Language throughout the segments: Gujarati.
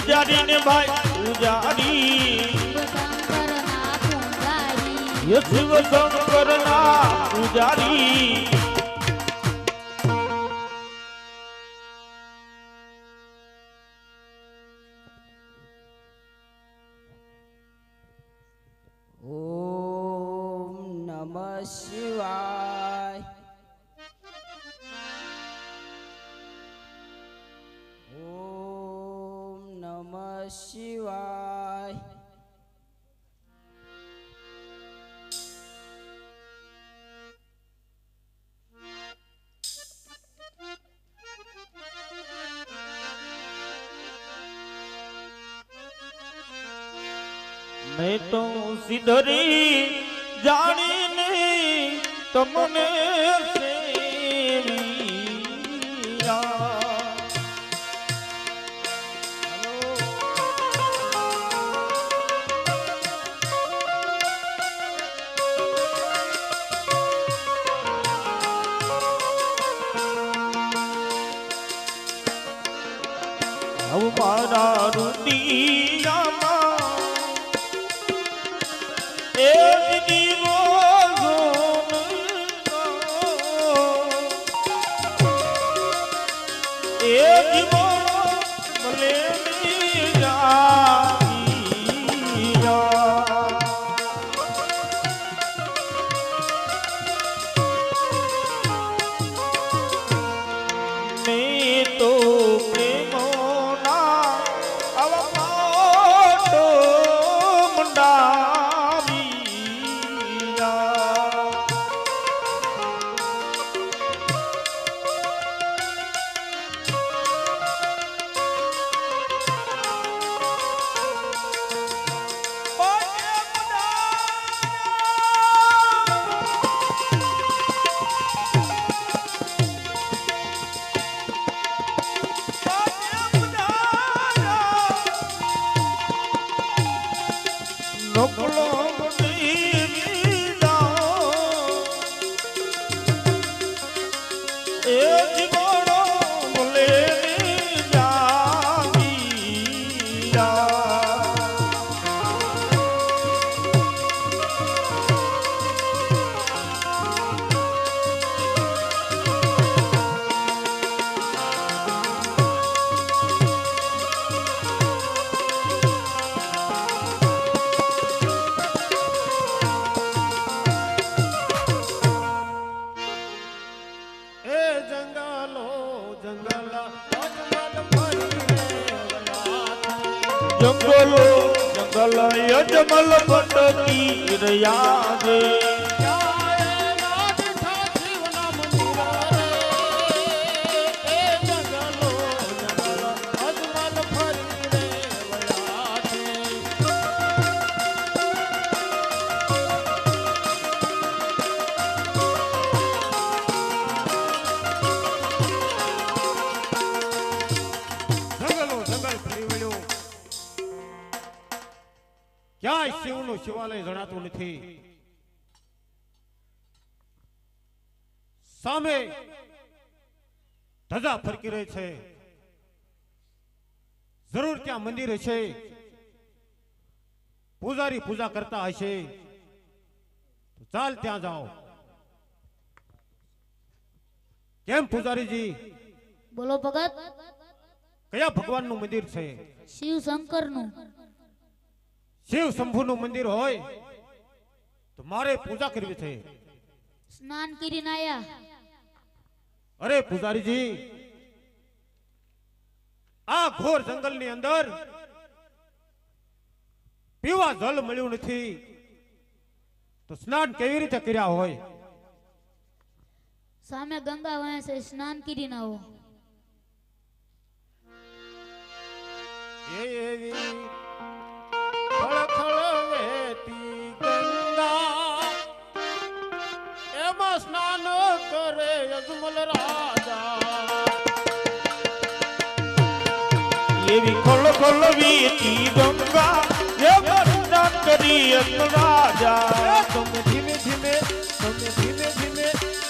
પૂજારી ને ભાઈ પૂજારી શિવ શંકર ના પૂજારી ઓમ નમઃ શિવાય ઓમ નમઃ શિવાય मैं तो सिद्धरी जाने तमने सेविया अब मारा रुदिया जंगलो जंगल यजमल भटकी રહ્યા છે ક્યાંય શિવનું શિવાલય જણાતું નથી. સામે ધજા ફરકી રહી છે. જરૂર ત્યાં મંદિર હશે, પૂજારી પૂજા કરતા હશે, તો ચાલ ત્યાં જાઓ. કેમ પૂજારીજી? બોલો ભગત. કયા ભગવાનનું મંદિર છે? શિવ શંકરનું. શિવ શંભુનું મંદિર હોય તો મારે પૂજા કરવી છે. સ્નાન કરીને આયા. અરે પૂજારીજી, આ ઘોર જંગલની અંદર પીવા જલ મળ્યું નથી તો સ્નાન કેવી રીતે કર્યા હોય? સામે ગંગા વહે છે, સ્નાન કરીને આવો. એવી ખળખળ વહેતી ગંગા, એમાં સ્નાન કરે યજમલ રાજા. એવી ખોલ ખોલ વીતી ગંગા એમાં સ્નાન કરી રાજા. તમે ધીમે ધીમે, તમે ધીમે ધીમે,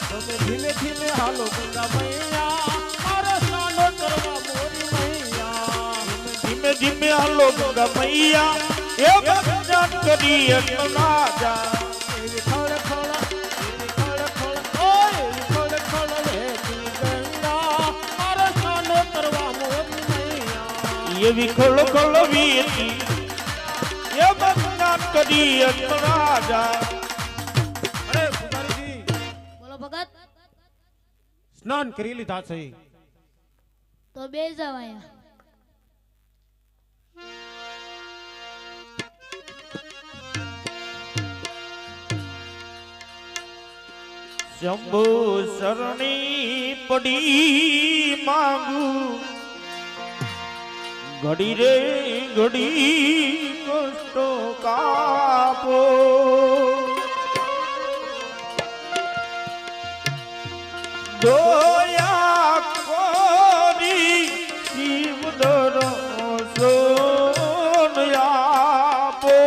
તમે ધીમે ધીમે હાલો ગંગા મૈયા, મારે સ્નાન કરવા મોરી મૈયા. ધીમે ધીમે હાલો ગંગા મૈયા એ બંધન કરી એટલો ના જા એવી ખળ ખળ ઓય એવી ખળ ખળ વહેતી ગંગા મારે સ્નાન કરવા મોરી મૈયા એવી ખોલ ખોલ વીતી એ બંધન કરી એટલો ના જા અરે પુજારીજી બોલો ભગત સ્નાન કરી લીધા છે તો બે જાવ અહીંયા શંભુ શરણી પડી માંગુ ઘડી રે ઘડી કષ્ટો કાપો દોયા કોરી શિવદર સોન આપો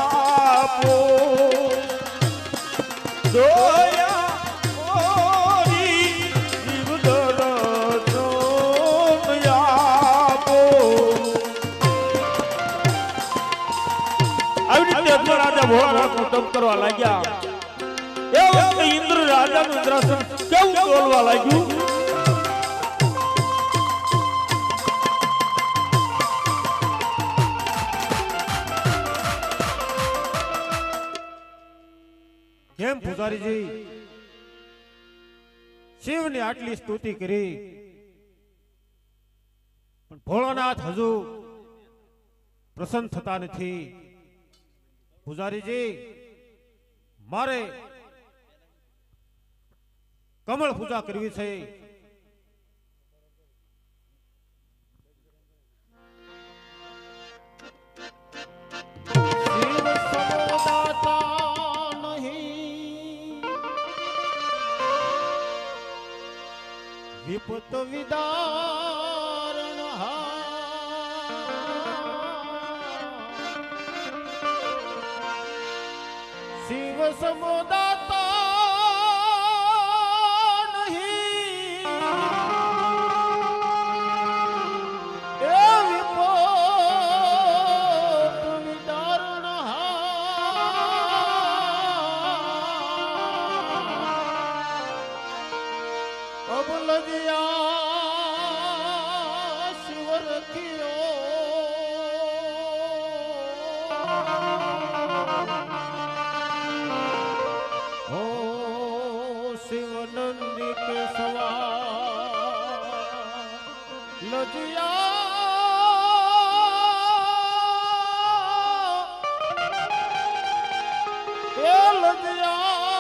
આપો દોયા કોરી જીવદર સોમ આપો આવી રીતે અર્જુન રાજા ભોળાનાથનું તપ કરવા લાગ્યા એ વખતે ઇન્દ્ર રાજાનું ઇન્દ્રાસન કેવું બોલવા લાગ્યું કેમ પુજારીજી શિવની આટલી સ્તુતિ કરી પણ ભોળાનાથ હજુ પ્રસન્ન થતા નથી પુજારીજી મારે કમળ પૂજા કરવી છે વિપત વિદારણ શિવ સમોદાતા નહીં એ વિપત વિદારણ અબલજિયા શિવ રખિયો હો શિવ નંદી કે સવાર લજિયા એ લજિયા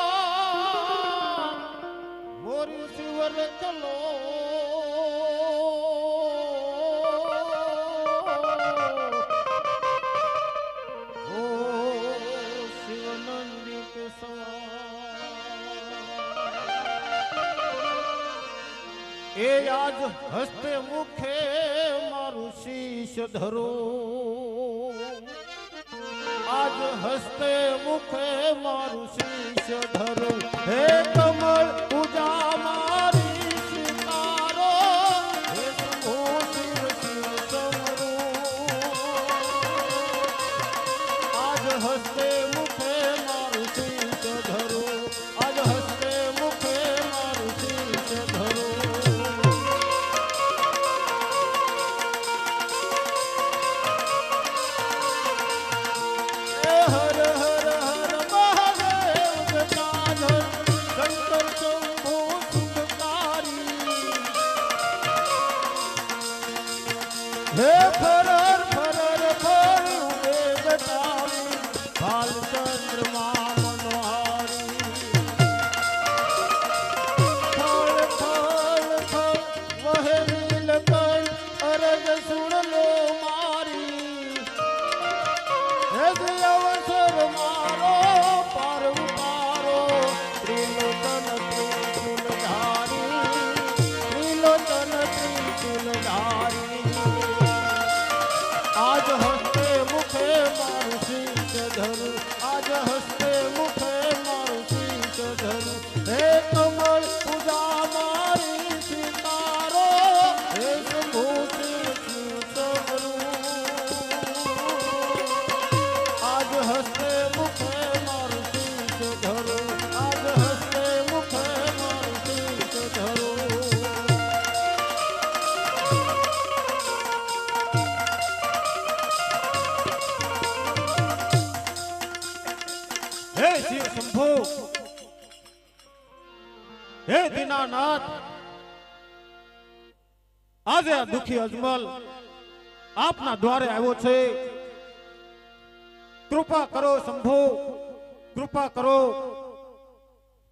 મોરી શિવર ચલો ઓ શિવ નંદી કે સવાર એ આજ હસ્તે મુખે મારું શીશ ધરો આજ હસ્તે મુખે મારું શીશ ધરો હે કમળ પૂજા મારી સ્વીકારો હે શંભો શિવ શિવ સમરો આજ હસ્તે મુખે મારું શીશ ધરો આજ હસ્તે મુખે પૂજા મારી સીતારો હે શંભુ શિવ શિવ શંભુ આજ હસ્તે મુખે મારું શીશ ધરો આજ હસ્તે મુખે મારું શીશ ધરો હે શિવ શંભુ હે દીનાનાથ આજે આ દુખી અજમલ આપના દ્વારે આવ્યો છે કૃપા કરો શંભુ કૃપા કરો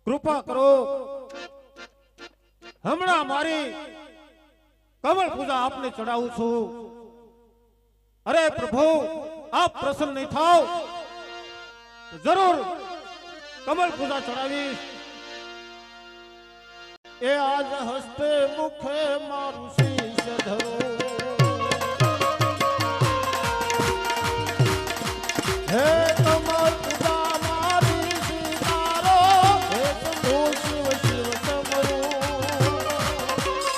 કૃપા કરો હમણાં મારી કમળ પૂજા આપને ચડાવું છું અરે પ્રભુ આપ પ્રસન્ન નહીં થાવ જરૂર કમળ પૂજા ચડાવીશ એ આજ હસ્તે મુખે મારું શીશ ધરો હે કમળ પૂજા મારી સીતારો હે શંભુ શિવ શિવ શંભુ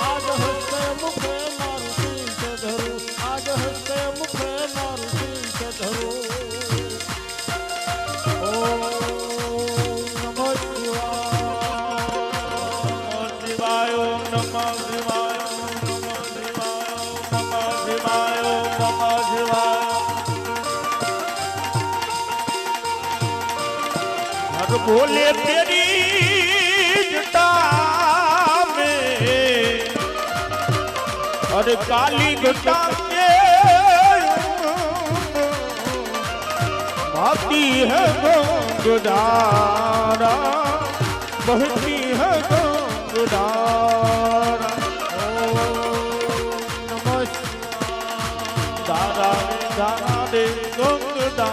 આજ હસ્તે મુખે મારું શીશ ધરો આજ હસ્તે મુખે મારું શીશ ધરો बोले तेरी जटा में अरे काली घटा में भाती है गंगधारा बहती है गंगधारा दादा दादा दे गंगधारा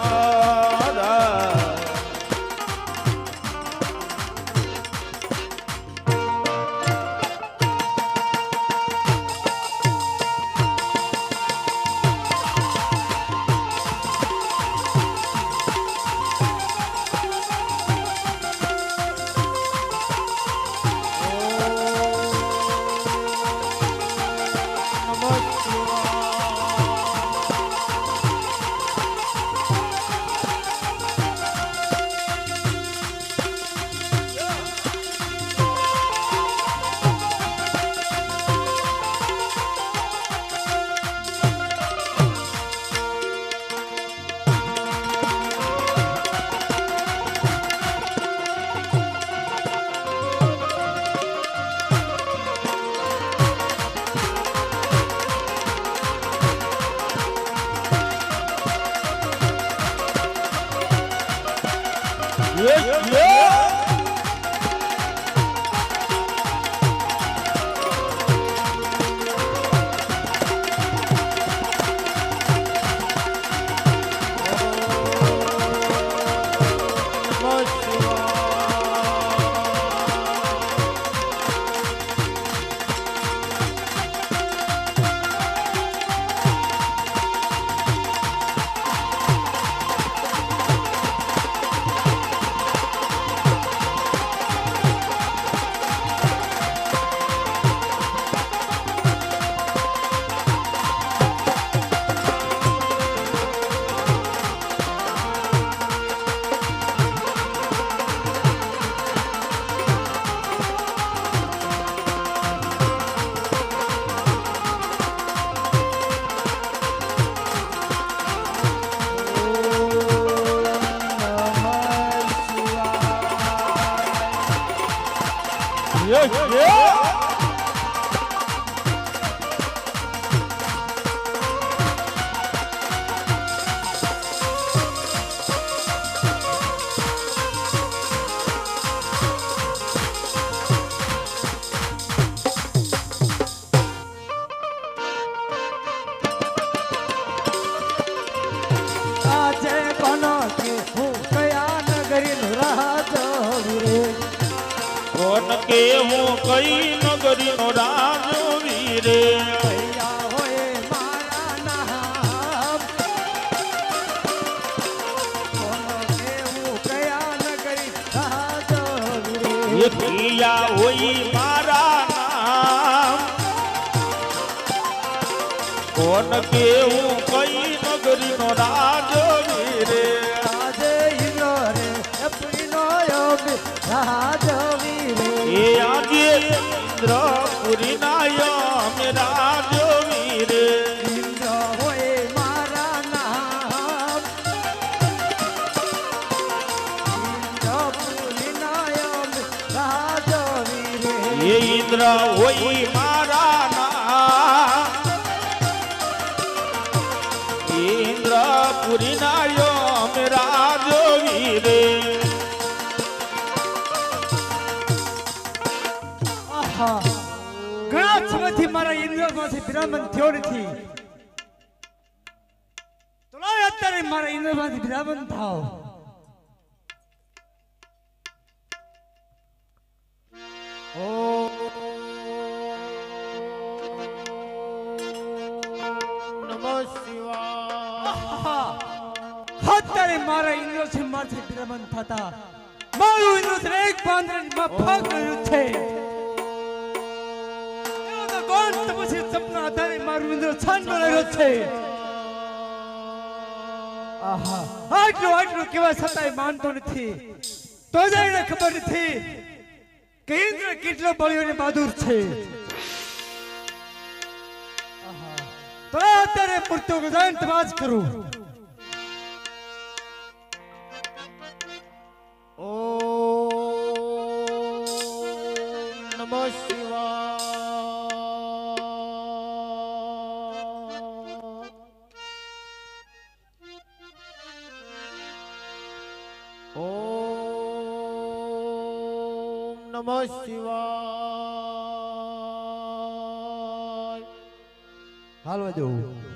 કે હું કઈ નગરી નો રાજવીર ભૈયા હોય મારા નામ કોનો કેવું કયા નગરી રાજવીર એ પિયા હોય મારા નામ કોણ કેવું કઈ નગરીનો રાજો વીરે આજે ઇન્દ્ર રે પુરીનો રાજવી રે એ આજે ઇન્દ્રપુરી નાયમ રાજો વીરે ઇન્દ્ર હોય મારા નામ ઇન્દ્રપુરી નાયમ રાજવી રે એ ઇન્દ્ર હોય મારા નામ ઇન્દ્રપુરી નાયમ રાજો વીરે ઘણા સમયથી મારા ઇન્દ્રમાંથી વિરામન થયો નથી તો અત્યારે મારા ઇન્દ્રમાંથી વિરામન થાવ અત્યારે મારા ઇન્દ્રથી મારથી વિરામન થતા મારું ઇન્દ્ર એક પાંદડામાં ભાગ રહ્યું છે કોણ તપસ્વી સપના આધારે મારું ઇન્દ્ર છાન રહ્યો છે આહા આટલું કેવા છતાંય માનતો નથી તો જ એને ખબર નથી કે ઇન્દ્ર કેટલો બળ્યો અને બહાદુર છે તો અત્યારે પૂરતો ગજાન તપાસ કરું નમઃ શિવાય હાલવા દઉં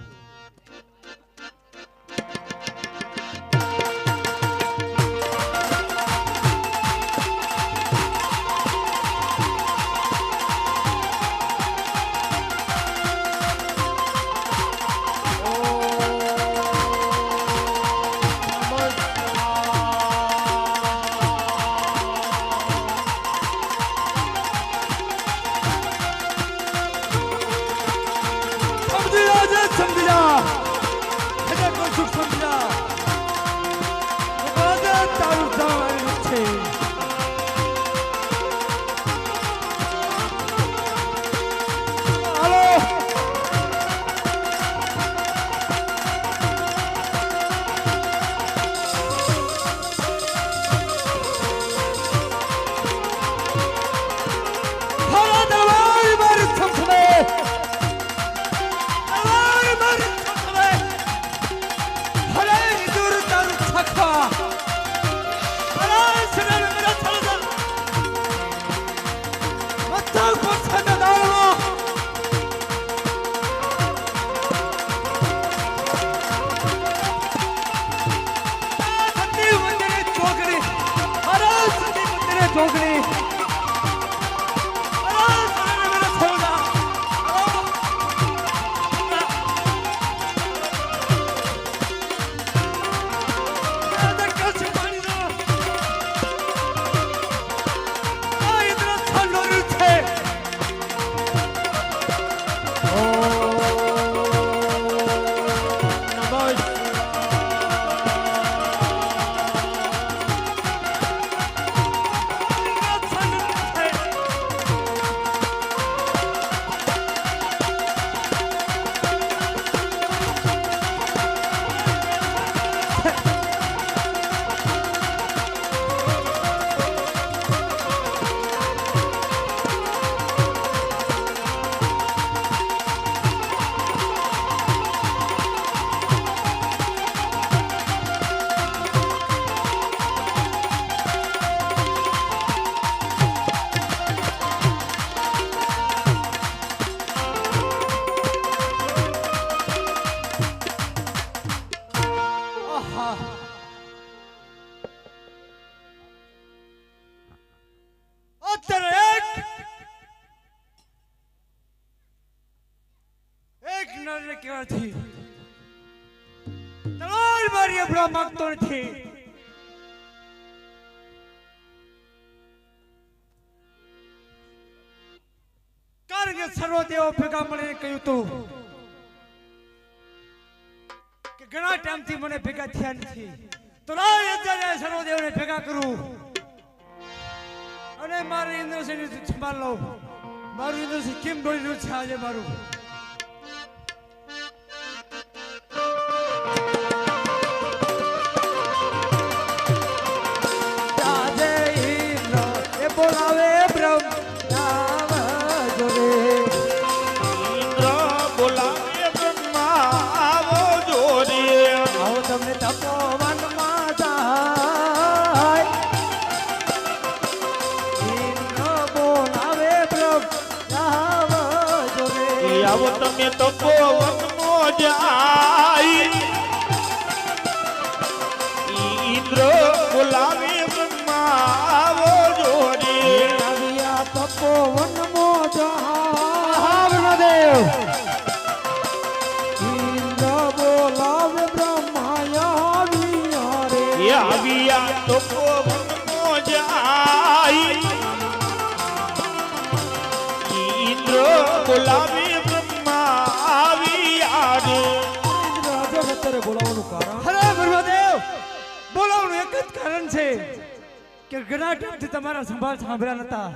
કારણ કે સર્વદેવો ભેગા મળીને કહ્યું તું કે ઘણા ટાઈમથી મને ભેગા થયા નથી, તો લાવ અત્યારે સર્વદેવને ભેગા કરું અને મારે ઇન્દ્રસિંહ સંભાળ લઉં. મારું ઇન્દ્રસિંહ કેમ ડોળી રહ્યું છે આજે મારું? બોલાવે બ્રહ્મ નામ જોરે, ઇન્દ્ર બોલાવે બ્રહ્મા આવો જોરે. આવો તમને તપોવનમાં જાય. ઇન્દ્ર બોલાવે બ્રહ્મ નામ જોરે, આવો તમે તપોવનમો જાય. ઇન્દ્ર બોલાવે બ્રહ્મા આવો જોરે. આવ્યા તપોવનમાં જાય. બ્રહ્મદેવ ઇન્દ્ર બોલાવે બ્રહ્માયા વિહારે, આવ્યા તપોવનમો જાય. ઇન્દ્ર બોલાવે બ્રહ્મા આવ્યા રે. અત્યારે બોલાવવાનું કારણ? અરે બ્રહ્મદેવ, બોલાવવાનું એક જ કારણ છે કે ઘણા ટાઈમથી તમારા સંભાળ સાંભળ્યા નતા.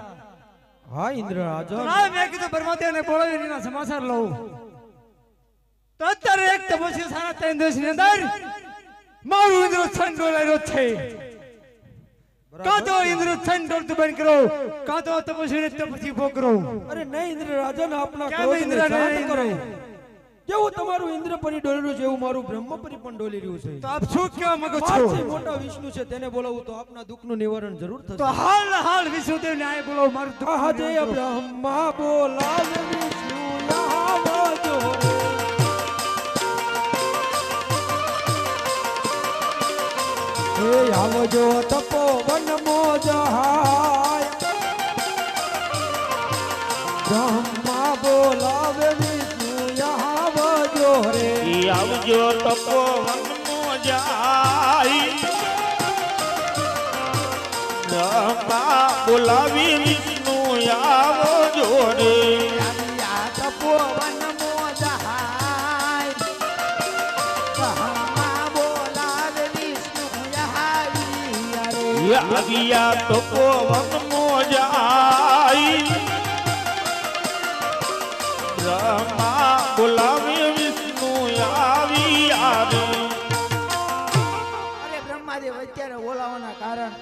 હા ઇન્દ્ર રાજા મેં કીધું બ્રહ્મદેવને બોલાવીને એના સમાચાર લઉં. તો અત્યારે એક તપસ્વી સારા 3 દિવસની અંદર મારું ઇન્દ્ર છંદ ડોલાયો છે. કાં તો ઇન્દ્ર છંદ ડોલતું બંધ કરો, કાં તો તપસ્વીને તપસ્વી ઉભો કરો. અરે નહીં ઇન્દ્ર રાજા ને આપના કેમ ક્રોધને ઇન્દ્ર શાંત નહીં કરો. ઇન્દ્ર? જેવું તમારું ઇન્દ્રપરી ડોલી રહ્યું છે એવું મારું બ્રહ્મપરી પણ ડોલી રહ્યું છે. તો આપ શું કહેવા માંગો છો? મારથી મોટા વિષ્ણુ છે તેને બોલાવું તો આપના દુઃખનું નિવારણ જરૂર થશે. તો હાલ વિષ્ણુદેવને આય બોલાવો. મારું દુઃખ હજે બ્રહ્મા બોલાવે વિષ્ણુ આવો જોરે. હે આવજો તપોવન મોજાય. બ્રહ્મા બોલાવે વિષ્ણુ આવજો રે. આવજો તપોવનમો જાય. બ્રહ્મા બોલાવી વિષ્ણુ આવો જોરે. આવ્યા તપોવન મોજાય. બ્રહ્મા બોલાવે વિષ્ણુ આવ્યા રે. આવ્યા તપોવનમો જાય. બ્રહ્મા બોલાવી વિષ્ણુ આવ્યા રે. અરે બ્રહ્માદેવ અત્યારે બોલાવવાના કારણ,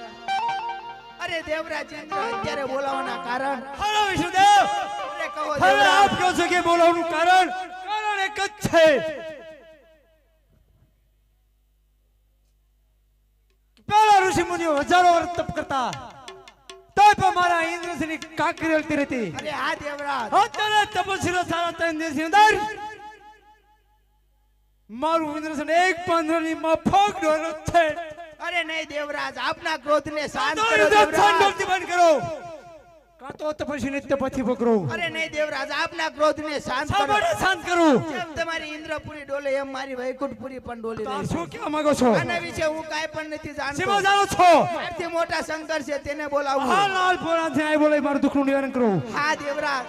અરે દેવરાજ ઇન્દ્ર અત્યારે બોલાવવાના કારણ, હલો વિષ્ણુદેવ, અરે કહો હવે દેવરાજ. આપ કહો છો કે બોલાવવાનું કારણ એક જ છે. પેલા ઋષિ મુનિઓ હજારો વર્ષ તપ કરતા, તો પણ મારા ઇન્દ્રસિંહની કાંકરી હલતી રહેતી. અરે હા દેવરાજ, અત્યારે તપસ્વીનો સારા 3 દિવસની અંદર મારું ઇન્દ્રસિંહ એક પાંદડાની માફક ડોલો છે. અરે નહીં દેવરાજ, આપના ક્રોધને શાંત કાં તો કરો ઇન્દ્ર દેવરાજ. છંદોથી બંધ કરો, કાં તો તપસ્વીને તપથી પકડો. અરે નહીં દેવરાજ, આપના ક્રોધને શાંત કરો. સાંભળે શાંત કરું. જેમ તમારી ઇન્દ્રપુરી ડોલે એમ મારી વૈકુંઠપુરી પણ ડોલી તો આપ રહી શું છે. કહેવા માંગો છો? આના વિશે હું કાંઈ પણ નથી શેમાં જાણતો. જાણો છો? મારથી મોટા શંકર છે તેને બોલાવું. હાલ હાલ પોરાથી આય બોલે મારું દુઃખનું નિવારણ કરો. હા દેવરાજ.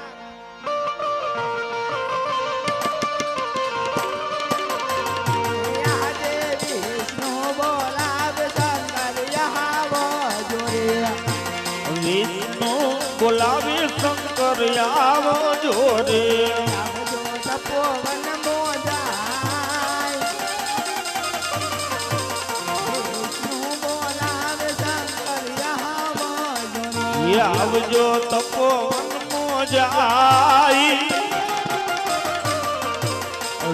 યા દેવી વિષ્ણુ બોલાવે શંકર યહાવો જોરે. વિષ્ણુ બોલાવી શંકર આવો જોરે. આવજો તપોવન મોજાય. વિષ્ણુ બોલાવે શંકર યહાવો જોરે. આવજો તપોવનમો જાય.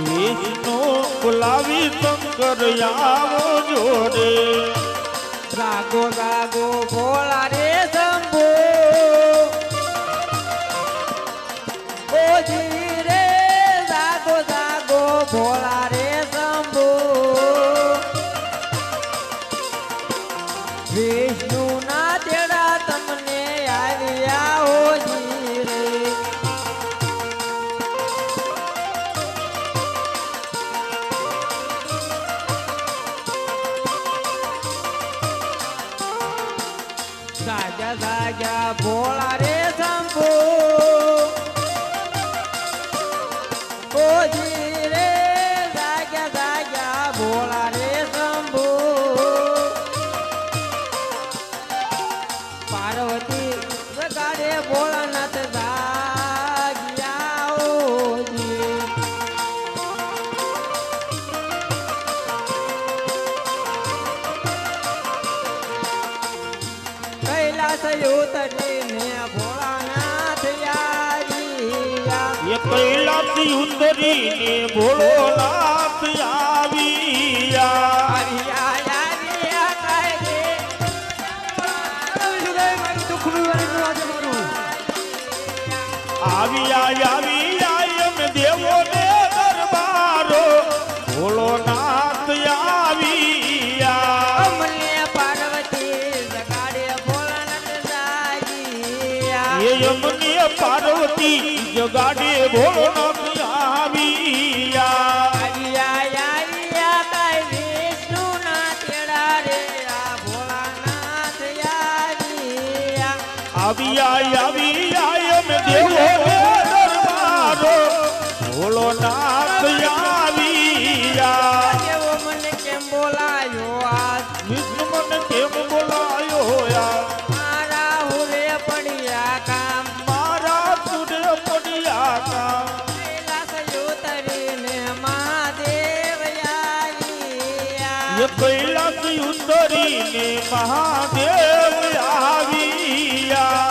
વિષ્ણુ બોલાવી શંકર આવો જોરે. રાગો રાગો ભોળા રે શંભો ઓજી રે. રાગો રાગો ભોળા રે શંભો વિષ્ણુ ના તેડા તમને આવ્યા ઓજી રે. સાજા સાજા ભોળા રે શંભો પાર્વતી જગાડે ભોળાનાથ જાગ્યા ઓજી કૈલાસ ઉતરીને ભોળાનાથ યારિયા એ કૈલાસથી ઉતરીને ભોળોનાથ આવ્યા આર્યા યારિયા કાયદે મારું દુઃખનું વારીનું આજે મારું આવ્યા એમ દેવોને દરબારો ભોળોનાથ આવ્યા અમને પાર્વતી જગાડે ભોળાનાથ જાગ્યા એ યમને પાર્વતી જગાડે ભોળોનાથ આવ્યા આર્યા યારિયા કાયદે વિષ્ણુના તેડા રે આ ભોળાનાથ યારિયા આવ્યા એમ દેવોને દરબારો ભોળોનાથ આવ્યા દેવો મને કેમ બોલાયો આજ વિષ્ણુ મને કેમ બોલાયો યાર મારા હુરે પડ્યા કામ મારા સુરે પડ્યા કામ કૈલાસ ઉતરીને મહાદેવ યારિયા એ કૈલાસ ઉતરીને મહાદેવ આવ્યા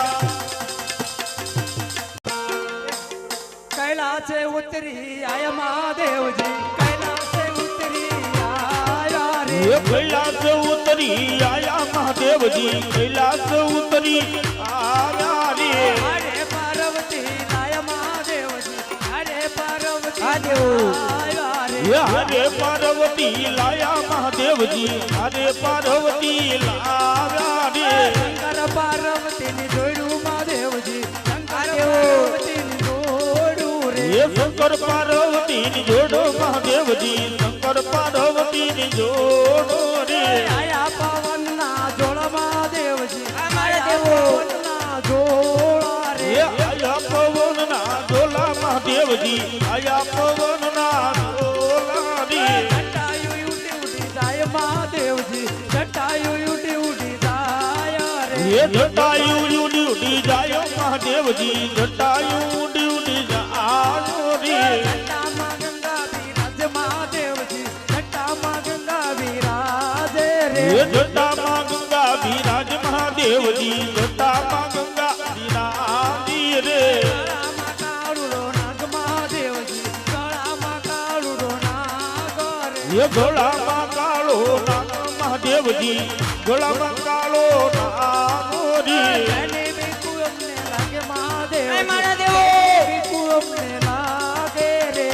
કૈલાસે ઉતરી આયા મહાદેવજી કૈલાસે ઉતરી આયા રે એ કૈલાસ ઉતરી આયા મહાદેવજી કૈલાસ ઉતરી આવ્યા રે હરે પાર્વતી આયા મહાદેવજી હરે પાર્વતી મહાદેવ. આયા રે એ હરે પાર્વતી લાયા મહાદેવજી હરે પાર્વતી લાવ્યા રે શંકર પાર્વતીની જોડું મહાદેવજી શંકર મહાદેવ. પાર્વતીની જોડું રે એ શંકર પાર્વતીની જોડો મહાદેવજી શંકર પાર્વતીની જોડો રે આયા પવનના જોડા મહાદેવજી અમારા આયા દેવો. પવનના જોડા રે એ આયા પવનના ડોલા મહાદેવજી આયા પવનના ડોલા રે જટાયુ ઉડી ઉડી જાય મહાદેવજી જટાયુ ઉડી ઉડી જાય રે એ જટાયુ ઉડી ઉડી જાય મહાદેવજી જટાયુ ઉડી ઉડી જાય રે જટામાં ગંગા બિરાજ મહાદેવજી જટામાં ગંગા બિરાજે રે એ જટામાં ગંગા બિરાજ મહાદેવજી જટામાં ગંગા બિરાજી રે ગળામાં કાળુડો નાગ મહાદેવજી ગળામાં કાળુડો નાગ રે એ ગળામાં કાળો નાગ મહાદેવજી ગળામાં કાળો નાગ રે એને બીકુ અમને લાગે મહાદેવ એ મારા દેવો. બીકુ અમને લાગે રે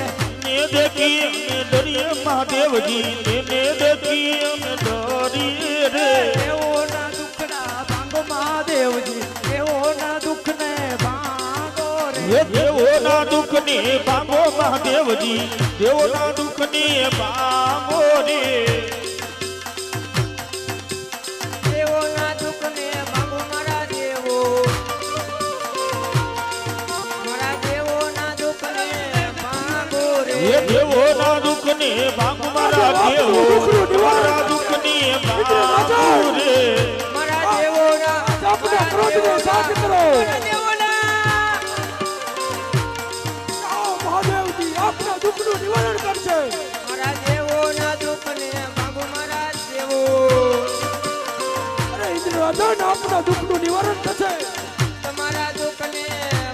ને દેખી અમે ડરીએ મહાદેવજી ને દેખી અમે ડરીએ રે દેવોના દુખડા ભાંગો મહાદેવજી દેવોના દુખને ભાંગો રે એ દેવોના દુઃખને ભાંગો મહાદેવજી દેવોના દુઃખને ભાંગો રે દેવોના દુઃખને ભાંગો મારા દેવો મારા દેવોના દુઃખને ભાંગો રે એ દેવોના દુઃખને ભાંગો મારા દેવો મારા દુઃખને ભાંગો રે મારા દેવોના આપણા ક્રોધને શાંત કરો મારા દેવોના આવો મહાદેવજી આપના દુઃખનું નિવારણ કરશે મારા દેવોના દુઃખને ભાંગો મારા દેવો અરે ઇન્દ્રરાજન આપના દુઃખનું નિવારણ થશે તમારા દુઃખને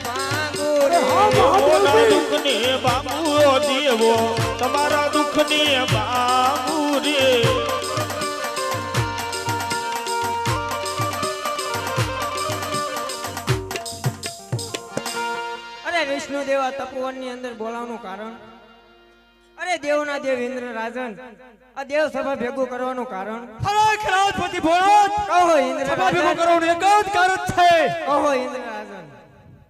ભાંગો અરે રે હા દેવોના મહાદેવજી દુઃખને ભાંગો દેવો તમારા દુઃખને ભાંગો રે અરે વિષ્ણુ દેવા તપોવનની અંદર બોલાવવાનું કારણ અરે દેવના દેવ ઇન્દ્ર રાજન આ દેવ સભા ભેગું કરવાનું કારણ ફરાક રાજપતિ ભોળાત કહો ઇન્દ્ર સભા ભેગું રાજન કરવાનું એક જ કારણ છે કહો ઇન્દ્ર રાજન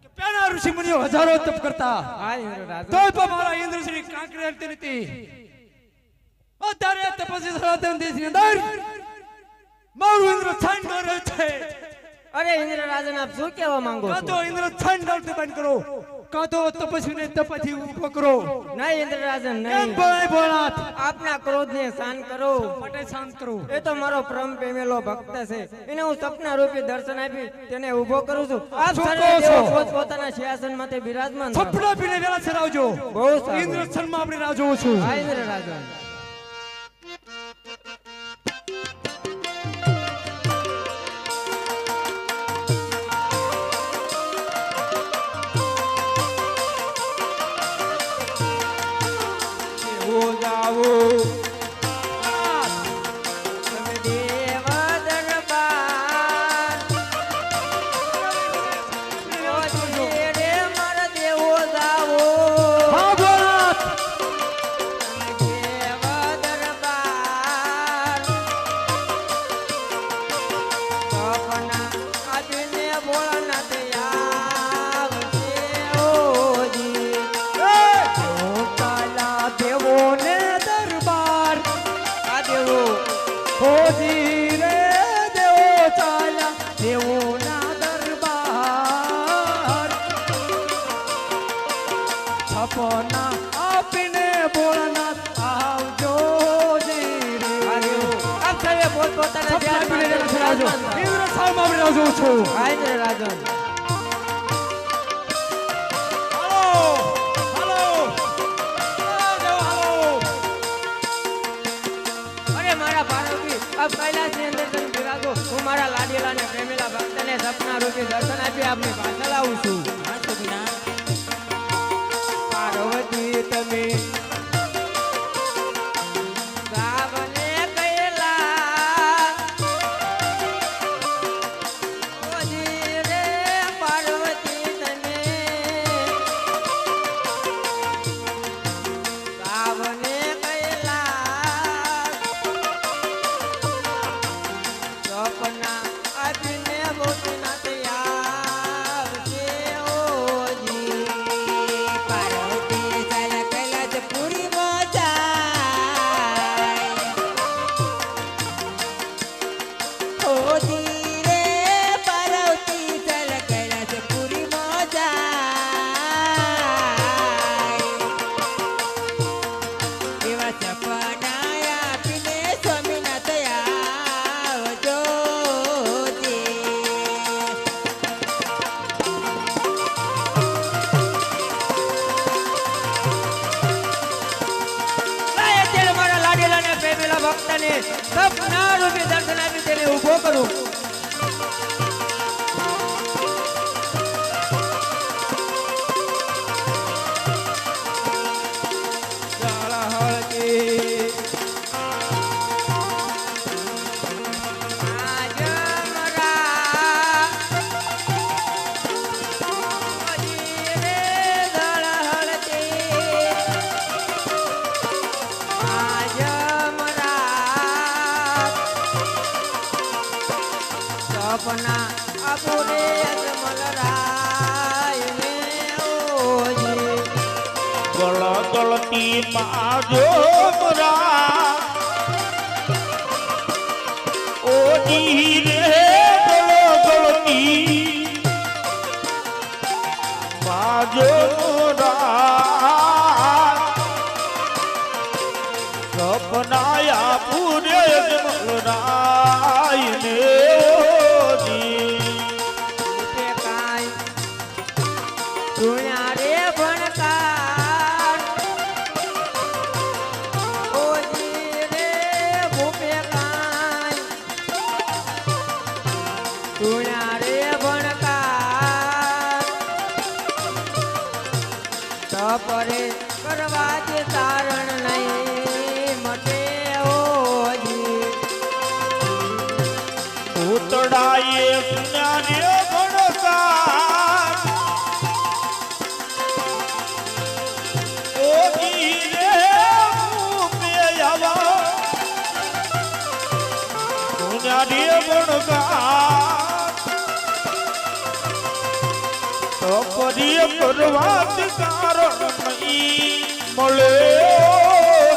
કે પેલા ઋષિ મુનિઓ હજારો તપ કરતા હા ઇન્દ્ર રાજન તોય પણ મારા ઇન્દ્રશ્રી કાંકરી હરતી નથી અત્યારે તપસ્વી સનાતન દેશની અંદર મારું ઇન્દ્ર છાંડ કરે છે અરે ઇન્દ્ર રાજન આપ શું કહેવા માંગો કાં છો તો ઇન્દ્ર છાંડ બંધ કરો કાં તો તપસ્વીને તપથી ઊભો કરો. નહીં ઇન્દ્રરાજન કેમ નહીં. ભોળાય ભોળાનાથ? આપના ક્રોધને શાંત કરો. માટે શાંત કરો. એ તો મારો પરમ પ્રેમેલો ભક્ત છે. એને હું સપના રૂપે દર્શન આપી તેને ઊભો કરું છું. આપ શું સર્વે કહો છો? દેવો પોતપોતાના સિંહાસન માથે બિરાજમાન થાઓ. સપના પીને વેલા સરાવજો. બહુ સારું. ઇન્દ્રસ્થાનમાં આપણે રાહ જોઉં છું. હા ઇન્દ્રરાજન. તમે દેવ દરબાર. ઓજી રે મારા દેવો જાવો. હા ભોળાનાથ. દેવ દરબાર. સપના આપીને ભોળાનાથ આવશે ઓજી. કાલા દેવોને દરબાર. આ દેવો હોજી રે દેવો ચાલ્યા દેવોના દરબાર. સપના આપીને ભોળાનાથ આવજો જી રે. આ દેવો આપ સર્વે પોતપોતાના સપના આપીને વેલા સરાવજો. બિરાજમાન થાઓ. ઇન્દ્રસ્થાનમાં આપણે રાહ જોઉં છું. હા ઇન્દ્રરાજન. હાલો હાલો હાલો. અરે મારા પાર્વતી આપ કૈલાસની અંદર તમે બિરાજો. હું મારા લાડીલા ને પ્રેમેલા ભક્તને સપના રૂપે દર્શન આપી આપની પાછળ આવું છું. પાર્વતી તમે ગાવને કૈલાસ. ઓજી રે પાર્વતી તમે ગાવને કૈલાસ. સપના આપીને ભૂતનાથ આવશે ઓજી. પાર્વતી ચાલ કૈલાસ પૂરી મોજાય. ઓજી રે પાર્વતી ચાલ કૈલાસ પૂરી મોજાય. એવા સપના આપીને સ્વામીનાથ આવજો જી. લાય અત્યારે મારા લાડેલા ને પ્રેમેલા ભક્તને સપના રૂપે દર્શન આપી તેને ઊભો કરું. જાળા હળદી. આજમરા. ઓજી રે જાળા હળદી. આજમરા. સપના આપુને અજમલ રાયને ઓજી. ગળતી માજો મરા ઓજી રે ગળતી માજો મરા સપનાયા પૂરે જમલરાય ને ઓજી તે કાંઈ ધૂણ્યા રે ભણકાર. ઓજી રે ભૂપે કાંઈ ધૂણ્યા રે ભણકાર. તપરે કરવા જે તારણ નહીં મટે ઓજી. ઉતડાયે સુનાને ભણકાર ઓજી રે રૂપે આવા સુનાને ભણકાર તો પરી પરવાત કારણ નહીં મળે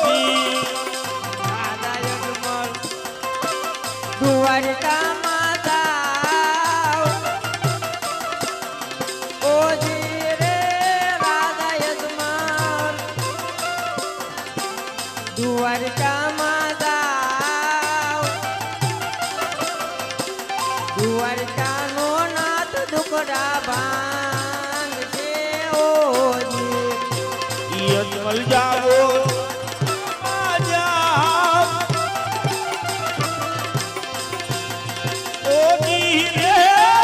ઓજી. દાદા યજમલ દ્વારકા માતા. ઓજી રે દુકડા ભાંગશે ઓજી યજમલ જાવો આજા ઓજી રે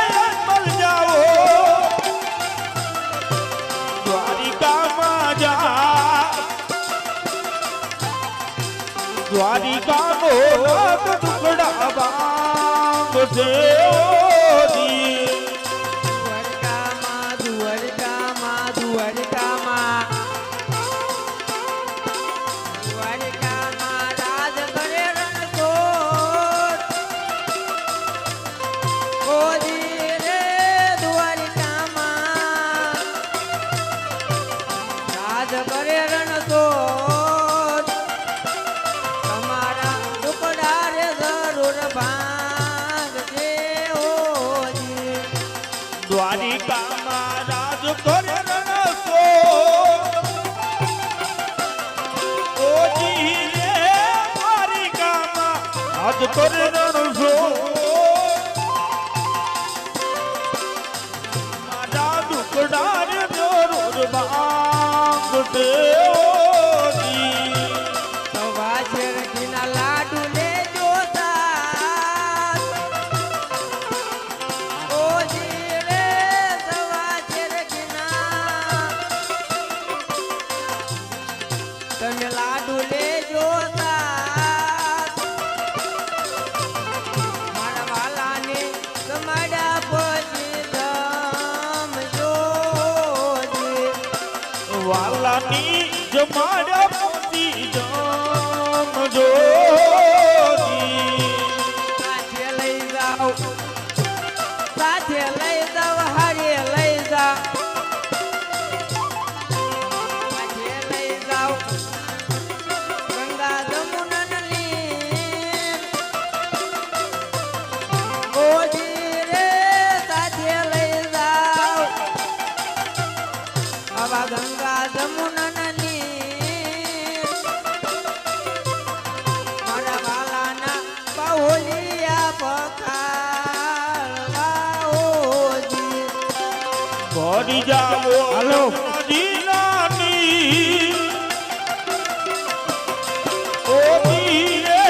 યજમલ જાવો દ્વારિકામાં જા દ્વારિકાનો નાથ દુકડા ભાંગશે ઓજી દ્વારકામાં દ્વારકામાં દ્વારકામાં દ્વારકામાં રાજ કરે રણછોડ ઓજી રે દ્વારકામાં રાજ કરે રણછોડ તમારા ટુકડા રે જરૂર ભાંગશે ઓજી દ્વારિકામાં રાજ કરે રણસો ઓજી રે દ્વારિકામાં રાજ કરે રણસો મારા દુકડા રે જરૂર ભાંગશે ઓજી સવા શેરડીના લાડુ લેજો સાથ ઓજી રે સવા શેરડીના તમે લાડુ લેજો સાથ મારા વાલાને તમારા પછી જમજો જી. વાલાની જમાડા પોતી જમજો સાથે લઈ જાઓ સાથે લઈ જાઓ હારે લઈ જાઓ સાથે લઈ જાઓ ગંગા જમુનની ઓજી રે સાથે લઈ જાઓ આવા ગંગા જમુનની મારા વાલાના બાહુલિયા પખાળવા ઓજી ભરી જાવો હાલો. જીનાની ઓજી રે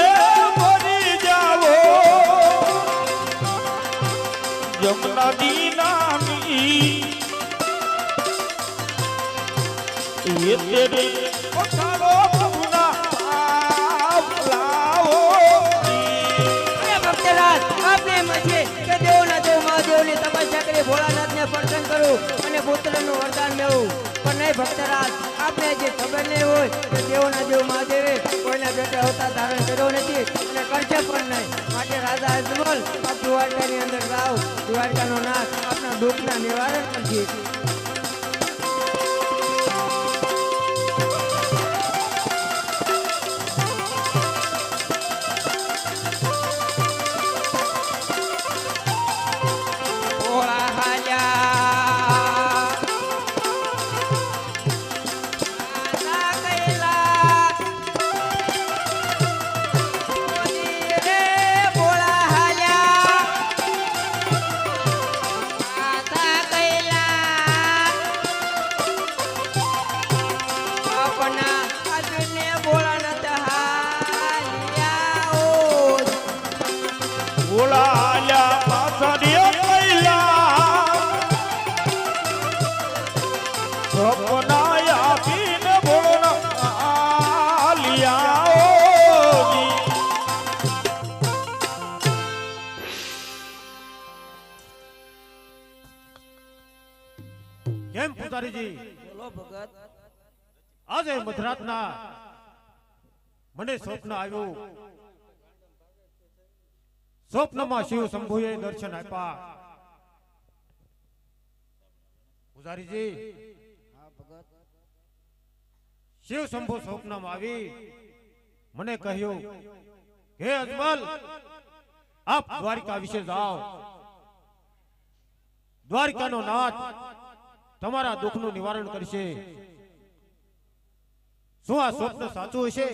ભરી જાવો જમના દીનાની એ તેરે પખારો પ્રભુના લાવો અરે ભક્તરાજ આપને એમ છે કે દેવના દેવ મહાદેવની તપસ્યા કરી ભોળાનાથને પ્રસન્ન કરું અને પુત્રનું વરદાન મેળવું પણ નહીં ભક્તરાજ આપને જે ખબર નહીં હોય કે દેવના દેવ મહાદેવે કોઈના પેટે અવતાર ધારણ કર્યો નથી અને કરશે પણ નહીં માટે રાજા અજમલ આ દ્વારકાની અંદર જાઓ દ્વારકાનો નાથ આપના દુઃખના નિવારણ કરશે ભોળા હાલ્યા રાજા કૈલાસ ઓજી રે ભોળા હાલ્યા રાજા કૈલાસ આપના આજને ભોળાનાથ હાલ્યા ઓજી બોલાલ્યા પાછા રે કૈલા સપના આપીને બોલાલ્યા ઓજી કેમ પુજારીજી બોલો ભગત આજે મધરાતના મને સ્વપ્ન આવ્યું સ્વપ્નમાં શિવ શંભુએ દર્શન આપ્યા પુજારીજી શિવ શંભુ સ્વપ્નમાં આવી મને કહ્યું હે અજમલ આપ દ્વારિકા વિશે જાઓ દ્વારિકાનો નાથ તમારા દુઃખનું નિવારણ કરશે શું આ સ્વપ્ન સાચું હશે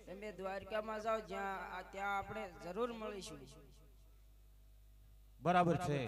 તમે દ્વારકામાં જાઓ ત્યાં આપણે જરૂર મળીશું બરાબર છે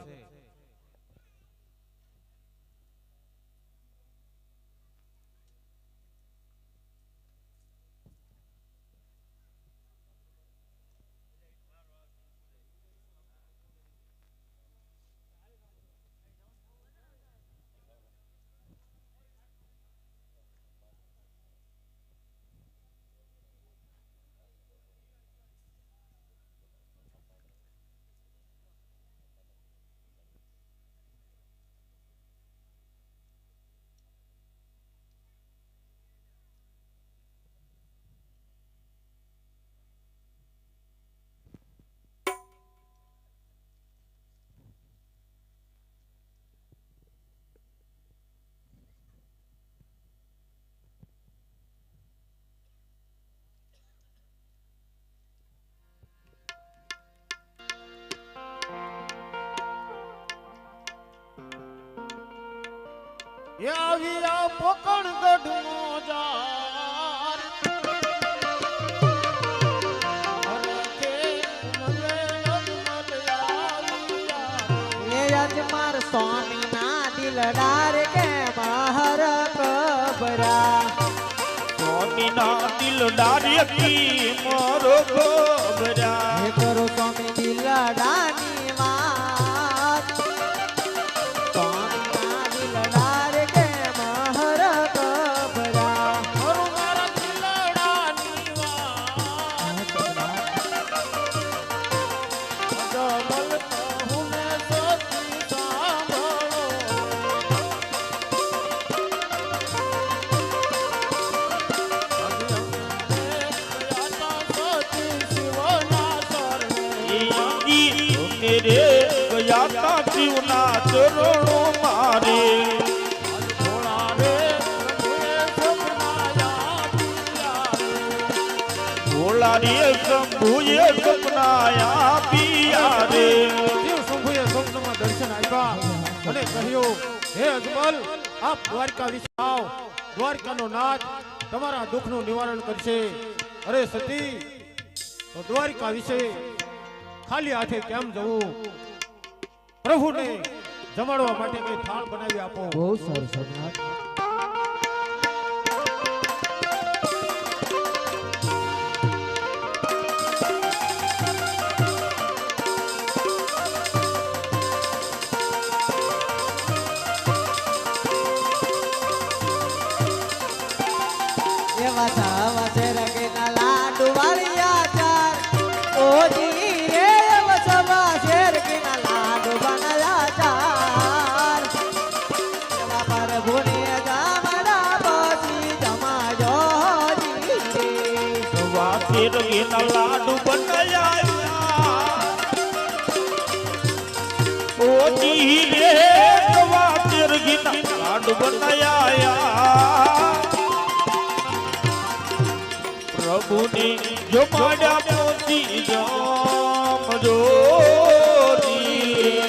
એ આવ્યા પોકણગઢ મોજાર હરખે મને અજમલ આવ્યા એ અજમર સ્વામી ના દિલદાર કે બહાર કબરા સ્વામીના દિલદાર કી મારો ખબરા હે કરો સ્વામી દિલદારની વાત સ્વામી ના દિલદાર કે બહાર કબરા મારું મારા દિલડાની વાત અજમલ કહું ને સતી સાંભળો મેરે ગયા તા જીવના ચરણો મારે ભોળા રે પ્રભુએ સપનાયા પિયા ભોલા રે શંભુએ સપનાયા પિયા રે દેવ શંભુએ સ્વપ્નમાં દર્શન આપ્યા અને કહ્યું હે અજમલ આપ દ્વારકા વિશે આવ દ્વારકાનો નાથ તમારા દુઃખનું નિવારણ કરશે અરે સતી તો દ્વારકા વિશે ખાલી હાથે કેમ જવું પ્રભુને જમાડવા માટે કઈ થાળ બનાવી આપો બહુ સારું સોમનાથ એવા સાવા છે રંગના લાડુ વાળિયા ચાર ઓજી રે એવા સવા શેર કેના લાડુ બનાયા ચાર એવા પ્રભુને ગામડા પછી જમાજો જી વાસેર એના લાડુ બનાયા ઓજી રે વાસેર ગીના લાડુ બનાયા પ્રભુની જમાડ્યા મોતી જામજો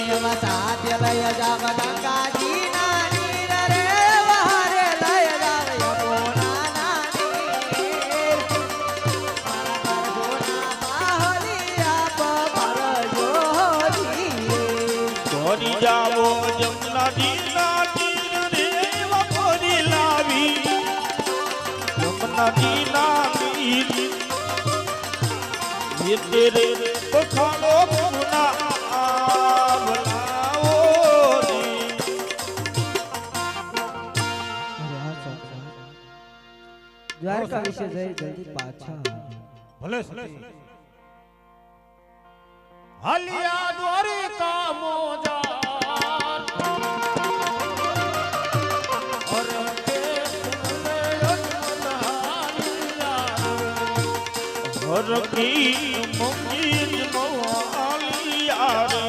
એવા સાધ્ય લય જાવ ગંગાજી ના નીર રે વહારે લય જાવ યમુના ના નીર મારા પ્રભુના બાહલિયા પરજો જી ધોરી જાવો જમના દીના તીર રે વખોરી લાવી જમના દીના તીર ये तेरे पखालो पुना आवलाओ रे દ્વારકા વિશે જઈ જલ્દી પાછા ભલે સતી હાલિયા દ્વારિકા મોજાર હરખે મને અજમલ આવ્યા हर की मंदिर मवालिया रे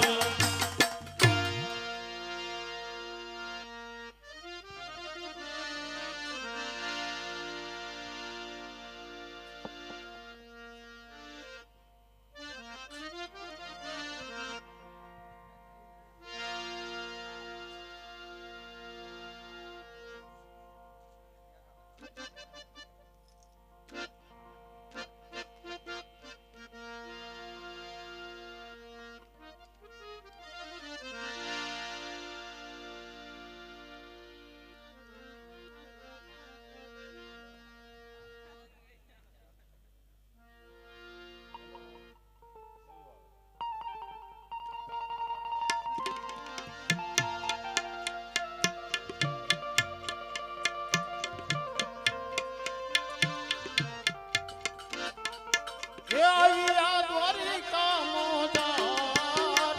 એ આવ્યા દ્વારિકા મોજાર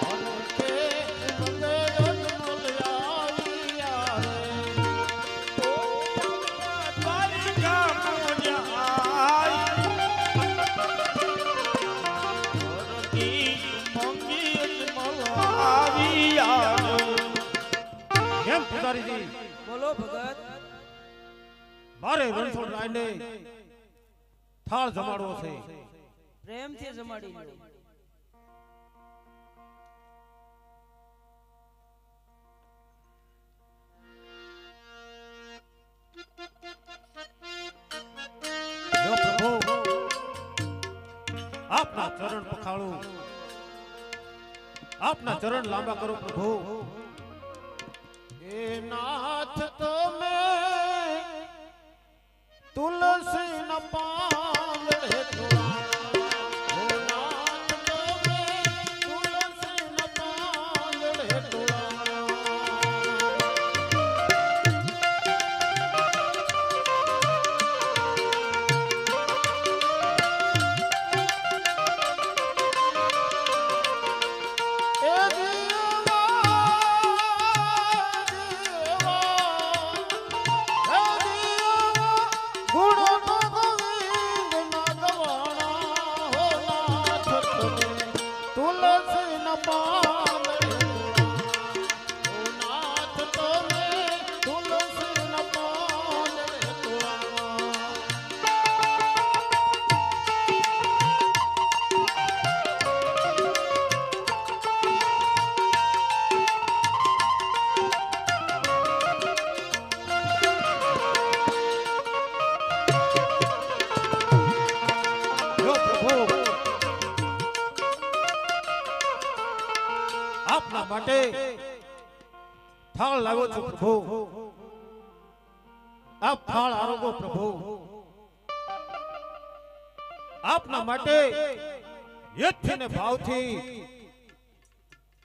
હરખે મને અજમલ આવ્યા રે द्वारिका मोजाई हर की मंदिर मवालिया કેમ પુજારીજી બોલો ભગત મારે રણછોડ રાયને થાળ જમાડવો છે પ્રેમથી જમાડી લો આપના ચરણ લાંબા કરો પ્રભુ. એ નાથ તમે તુલસી ન પાંદડે તોળાણા. ઓ નાથ તમે તુલસી ન પાંદડે તોળાણા. એ દેવા ગુણનો ગોવિંદ ના ગવાણા. હો નાથ તમે તુલસી ન પાંદડે તોળાણા. ઓ નાથ તમે તુલસી ન પાંદડે તોળાણા. યો પ્રભુ, આપના માટે ફાળ લાવ્યો છું પ્રભુ. આપ ફાળ આરોગો પ્રભુ. આપના માટે યથથી ને ભાવથી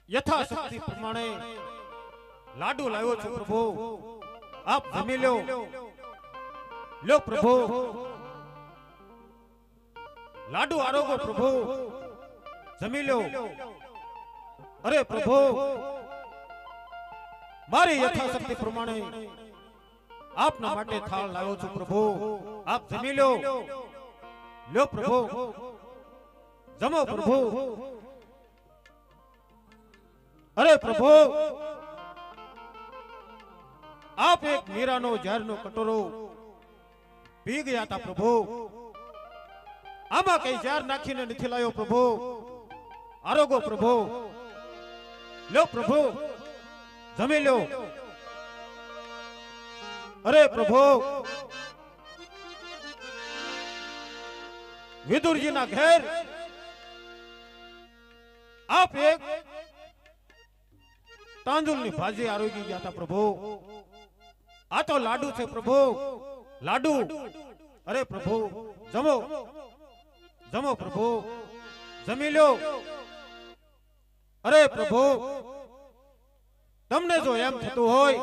યથાશક્તિ પ્રમાણે લાડુ લાવ્યો છું પ્રભુ. આપ જમી લો પ્રભુ. લાડુ આરોગો પ્રભુ. જમી લો. અરે પ્રભુ, મારી યથાશક્તિ પ્રમાણે આપના માટે થાળ લાવ્યો છું પ્રભુ. આપ જમી લો પ્રભુ. જમો પ્રભુ. અરે પ્રભુ, આપ એક મીરાનો ઝારનો કટોરો પી ગયા હતા પ્રભુ. આમાં કઈ ઝાર નાખીને નથી લાયો પ્રભુ. આરોગો પ્રભુ. લો પ્રભુ, જમી લો. અરે પ્રભુ, વિદુરજીના ઘેર આપ એક તાંદુલની ભાજી આરોગી ગયા હતા પ્રભુ. આ તો લાડુ છે પ્રભુ, લાડુ. અરે પ્રભુ, જમો પ્રભુ. જમી લો. અરે પ્રભુ, તમને જો એમ થતું હોય